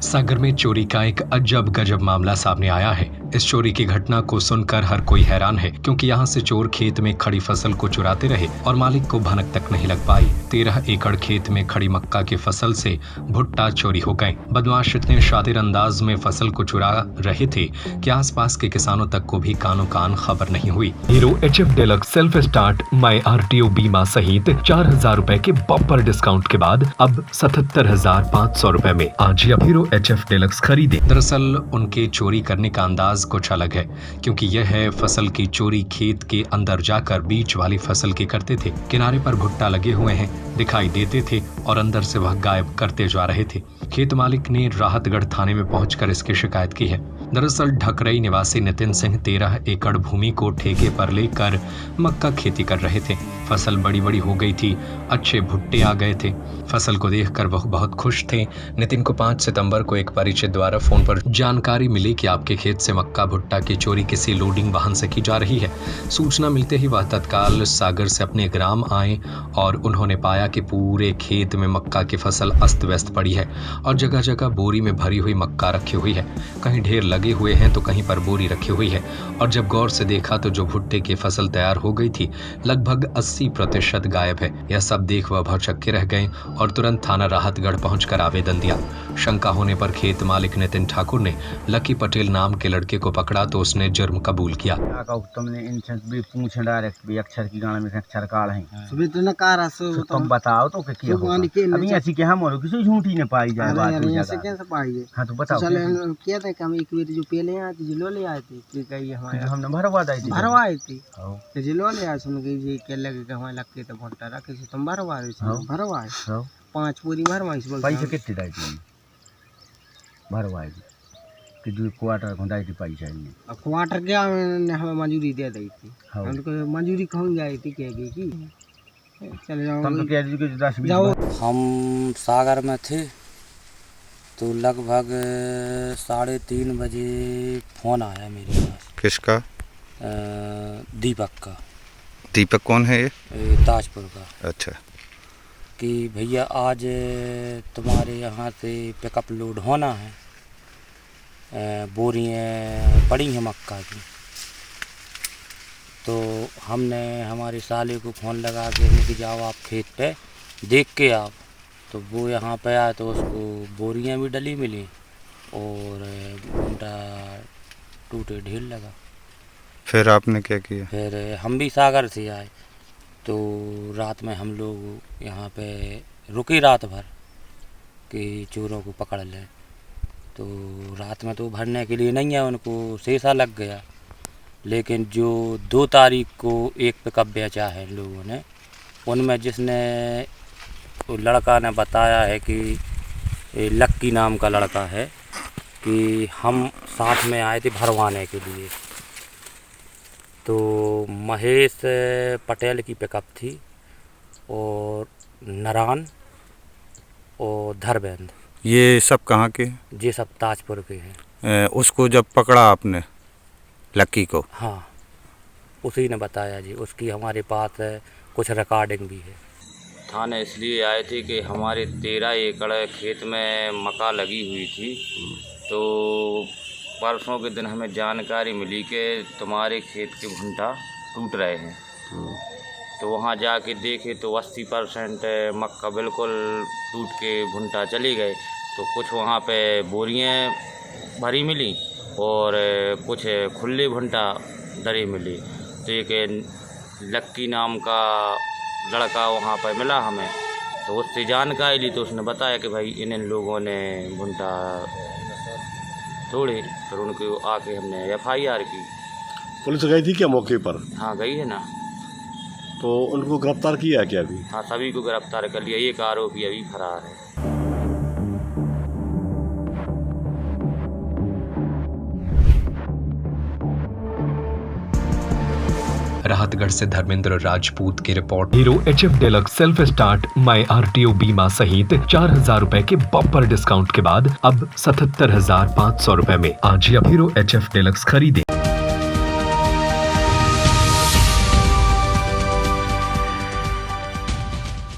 सागर में चोरी का एक अजब गजब मामला सामने आया है। इस चोरी की घटना को सुनकर हर कोई हैरान है, क्योंकि यहाँ से चोर खेत में खड़ी फसल को चुराते रहे और मालिक को भनक तक नहीं लग पाई। 13 एकड़ खेत में खड़ी मक्का की फसल से भुट्टा चोरी हो गए। बदमाश इतने शातिर अंदाज में फसल को चुरा रहे थे कि आसपास के किसानों तक को भी कानो कान खबर नहीं हुई। Hero HF deluxe self start my RTO बीमा सहित 4,000 रुपए के बम्पर डिस्काउंट के बाद अब 77,500 रुपए में आज ही हीरो HF डेलक्स खरीदे। दरअसल उनके चोरी करने का अंदाज कुछ अलग है, क्योंकि यह है फसल की चोरी खेत के अंदर जाकर बीच वाली फसल की करते थे। किनारे पर भुट्टा लगे हुए हैं, दिखाई देते थे और अंदर से वह गायब करते जा रहे थे। खेत मालिक ने राहतगढ़ थाने में पहुंचकर इसकी शिकायत की है। दरअसल ढकरई निवासी नितिन सिंह 13 एकड़ भूमि को ठेके पर लेकर मक्का खेती कर रहे थे। फसल बड़ी बड़ी हो गई थी, अच्छे भुट्टे आ गए थे। फसल को देखकर वह बहुत खुश थे। नितिन को 5 सितंबर को एक परिचित द्वारा फोन पर जानकारी मिली कि आपके खेत से मक्का भुट्टा की चोरी किसी लोडिंग वाहन से की जा रही है। सूचना मिलते ही वह तत्काल सागर से अपने ग्राम आए और उन्होंने पाया कि पूरे खेत में मक्का की फसल अस्त व्यस्त पड़ी है और जगह जगह बोरी में भरी हुई मक्का रखी हुई है। कहीं ढेर लगे हुए हैं तो कहीं पर बोरी रखी हुई है। और जब गौर से देखा तो जो भुट्टे की फसल तैयार हो गई थी लगभग 80% गायब है। यह सब देख वह भौचक्के रह गए और तुरंत थाना राहतगढ़ पहुंचकर आवेदन दिया। शंका होने पर खेत मालिक नितिन ठाकुर ने लकी पटेल नाम के लड़के को पकड़ा तो उसने जुर्म कबूल किया। तुमने इनसे भी पूछ डायरेक्ट भी अक्षर की गाना में अक्षर काल है सुबह तो न कार तुम बताओ तो क्या होगा अभी ऐसी क्या हम और किसी झूठी ने पाई जाए बात ऐसे कैसे पाई है। हां तो बताओ चल क्या था कि हम एक बार जो पहले आए थे जिलो ले आए थे कि कहीं हमारे हमने भरवा आई थी तो जिलो ले आए सुन के जी क्या लगे कि हमें लगते तो भुट्टा रखे से तुम भरवा भरवाए 5 पूरी भरवाई पैसे कितने दाई थी भरवाए कि जो क्वार्टर खुदाई थी पैसा नहीं क्वार्टर क्या ने हमें मंजूरी दे दी थी हमको मंजूरी कहूँ जाई थी क्या की चले जाओ तुम तो कह दी कि 10-20 हम सागर में थे तो लगभग 3:30 बजे फ़ोन आया मेरे पास। किसका? दीपक का। दीपक कौन है ये? ताजपुर का। अच्छा। कि भैया आज तुम्हारे यहाँ से पिकअप लोड होना है, बोरियाँ पड़ी हैं मक्का की। तो हमने हमारे साले को फ़ोन लगा के कि जाओ आप खेत पे देख के आओ। तो वो यहाँ पे आया तो उसको बोरियां भी डली मिली और भुट्टा टूटे ढेर लगा। फिर आपने क्या किया? फिर हम भी सागर से आए तो रात में हम लोग यहाँ पे रुके रात भर कि चोरों को पकड़ लें। तो रात में तो भरने के लिए नहीं है, उनको शीशा लग गया। लेकिन जो 2 तारीख को एक पिकअप बेचा है लोगों ने, उनमें जिसने तो लड़का ने बताया है कि लक्की नाम का लड़का है कि हम साथ में आए थे भरवाने के लिए। तो महेश पटेल की पिकअप थी और नारायण और धर्मेंद्र। ये सब कहाँ के? ये सब ताजपुर के हैं। उसको जब पकड़ा आपने लक्की को? हाँ, उसी ने बताया जी। उसकी हमारे पास कुछ रिकॉर्डिंग भी है। थाने इसलिए आए थे कि हमारे 13 एकड़ खेत में मक्का लगी हुई थी। तो परसों के दिन हमें जानकारी मिली कि तुम्हारे खेत के भुट्टा टूट रहे हैं। तो वहाँ जाके देखे तो 80% मक्का बिल्कुल टूट के भुट्टा चले गए। तो कुछ वहाँ पे बोरियाँ भरी मिली और कुछ खुले भुट्टा दरे मिली। तो एक लक्की नाम का लड़का वहाँ पर मिला हमें, तो उससे जानकारी ली तो उसने बताया कि भाई इन लोगों ने भुट्टा तोड़े। फिर उनको आके हमने FIR की। पुलिस गई थी क्या मौके पर? हाँ गई है ना। तो उनको गिरफ्तार किया क्या अभी? हाँ, सभी को गिरफ्तार कर लिया। एक आरोपी अभी फरार है। राहतगढ़ से धर्मेंद्र राजपूत की report. Hero HF deluxe self start my RTO बीमा सहित 4,000 रुपए के बम्पर डिस्काउंट के बाद अब 77,500 रुपए में आज ही हीरो HF डेलक्स खरीदे।